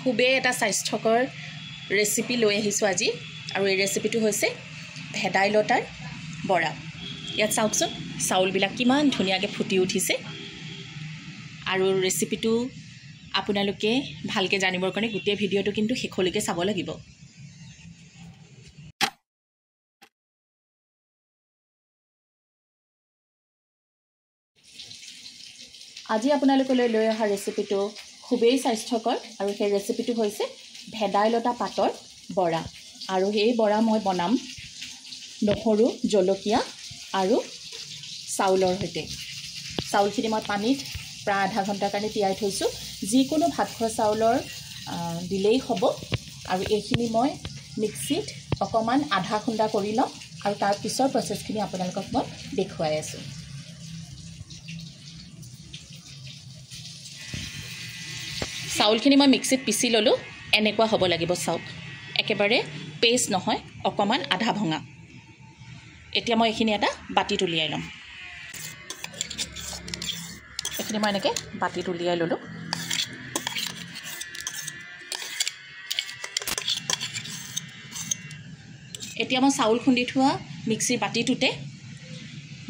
খুবেই এটা স্বাস্থ্যকৰ ৰেচিপি লৈ আহিছোঁ আজি আৰু এই ৰেচিপিটো হৈছে ভেদাইলতাৰ বৰা। ইয়াত চাওকচোন চাউলবিলাক কিমান ধুনীয়াকৈ ফুটি উঠিছে আৰু ৰেচিপিটো আপোনালোকে ভালকৈ জানিবৰ কাৰণে গোটেই ভিডিঅ'টো কিন্তু শেষলৈকে চাব লাগিব। আজি আপোনালোকলৈ লৈ অহা ৰেচিপিটো খুবেই স্বাস্থ্যকৰ আৰু সেই ৰেচিপিটো হৈছে ভেদাইলতা পাতৰ বৰা। আৰু এই বৰা মই বনাম নহৰু, জলকীয়া আৰু চাউলৰ সৈতে। চাউলখিনি মই পানীত প্ৰায় আধা ঘণ্টাৰ কাৰণে তিয়াই থৈছোঁ। যিকোনো ভাত খোৱা চাউলৰ দিলেই হ'ব। আৰু এইখিনি মই মিক্সিত অকণমান আধা খুন্দা কৰি ল'ম আৰু তাৰ পিছৰ প্ৰচেছখিনি আপোনালোকক মই দেখুৱাই আছোঁ। চাউলখিনি মই মিক্সিত পিচি ল'লোঁ। এনেকুৱা হ'ব লাগিব চাউল, একেবাৰে পেষ্ট নহয়, অকণমান আধা ভঙা। এতিয়া মই এইখিনি এটা বাতিত উলিয়াই ল'ম। এইখিনি মই এনেকৈ বাতিত উলিয়াই ল'লোঁ। এতিয়া মই চাউল খুন্দি থোৱা মিক্সিৰ বাতিটোতে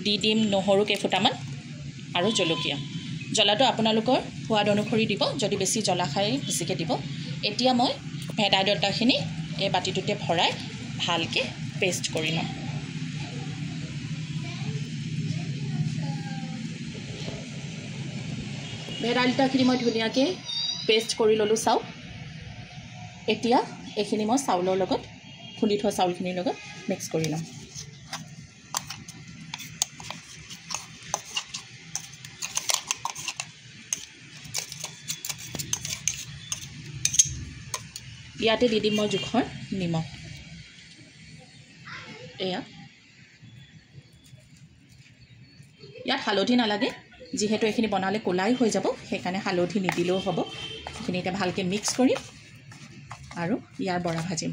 দি দিম নহৰু কেইফুটামান আৰু জলকীয়া। জ্বলাটো আপোনালোকৰ সোৱাদ অনুসৰি দিব, যদি বেছি জ্বলা খায় বেছিকৈ দিব। এতিয়া মই ভেদাইলতাখিনি এই বাতিটোতে ভৰাই ভালকৈ পেষ্ট কৰি ল'ম। ভেদাইলতাখিনি মই ধুনীয়াকৈ পেষ্ট কৰি ল'লোঁ চাউল। এতিয়া এইখিনি মই চাউলৰ লগত খুন্দি থোৱা চাউলখিনিৰ লগত মিক্স কৰি ল'ম। ইয়াতে দি দিম মই জোখৰ নিমখ। এয়া ইয়াত হালধি নালাগে, যিহেতু এইখিনি বনালে ক'লাই হৈ যাব, সেইকাৰণে হালধি নিদিলেও হ'ব। এইখিনি এতিয়া ভালকৈ মিক্স কৰিম আৰু ইয়াৰ বৰা ভাজিম।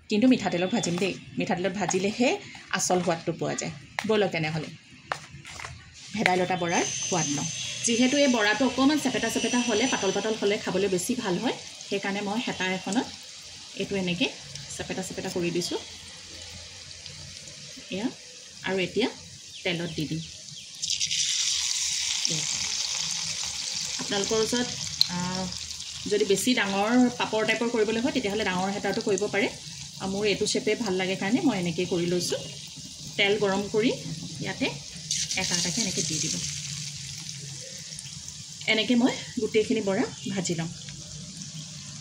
কিন্তু মিঠাতেলত ভাজিম দেই, মিঠাতেলত ভাজিলেহে আচল সোৱাদটো পোৱা যায়। ব'লক তেনেহ'লে ভেদাইলতা বৰাৰ সোৱাদ লওঁ। যিহেতু এই বৰাটো অকণমান চেপেটা চেপেটা হ'লে, পাতল পাতল হ'লে খাবলৈ বেছি ভাল হয়, সেইকাৰণে মই হেতা এখনত এইটো এনেকৈ চেপেটা চেপেটা কৰি দিছোঁ। এয়া আৰু এতিয়া তেলত দি দিম। আপোনালোকৰ ওচৰত যদি বেছি ডাঙৰ পাপৰ টাইপৰ কৰিবলৈ হয় তেতিয়াহ'লে ডাঙৰ হেতাটো কৰিব পাৰে। আৰু মোৰ এইটো শ্বেপে ভাল লাগে কাৰণে মই এনেকৈ কৰি লৈছোঁ। তেল গৰম কৰি ইয়াতে এটা এটাকৈ এনেকৈ দি দিব। এনেকৈ মই গোটেইখিনি বৰা ভাজি ল'ম।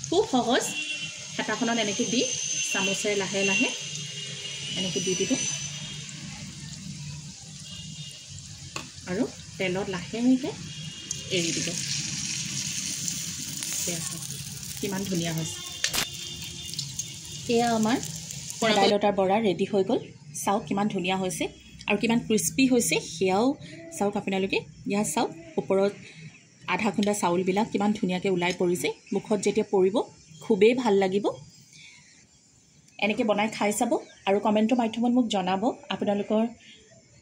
খুব সহজ, হেতাখনত এনেকৈ দি চামুচেৰে লাহে লাহে এনেকৈ দি দিব আৰু তেলত লাহেকৈ এৰি দিব। কিমান ধুনীয়া হৈছে। এয়া আমাৰ ভেদাইলতাৰ বৰা ৰেডি হৈ গ'ল। চাওক কিমান ধুনীয়া হৈছে আৰু কিমান ক্ৰিস্পি হৈছে সেয়াও চাওক আপোনালোকে। ইয়াত চাওক ওপৰত আধা খুন্দা চাউলবিলাক কিমান ধুনীয়াকৈ ওলাই পৰিছে। মুখত যেতিয়া পৰিব খুবেই ভাল লাগিব। এনেকৈ বনাই খাই চাব আৰু কমেণ্টৰ মাধ্যমত মোক জনাব আপোনালোকৰ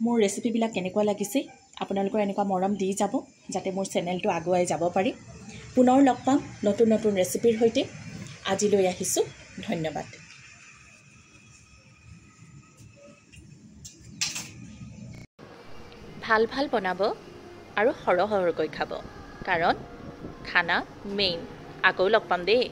মোৰ ৰেচিপিবিলাক কেনেকুৱা লাগিছে। আপোনালোকৰ এনেকুৱা মৰম দি যাব যাতে মোৰ চেনেলটো আগুৱাই যাব পাৰি। পুনৰ লগ পাম নতুন নতুন ৰেচিপিৰ সৈতে। আজিলৈ আহিছোঁ, ধন্যবাদ। ভাল ভাল বনাব আৰু সৰহ সৰহকৈ খাব, কাৰণ খানা মেইন। আকৌ লগ পাম দেই।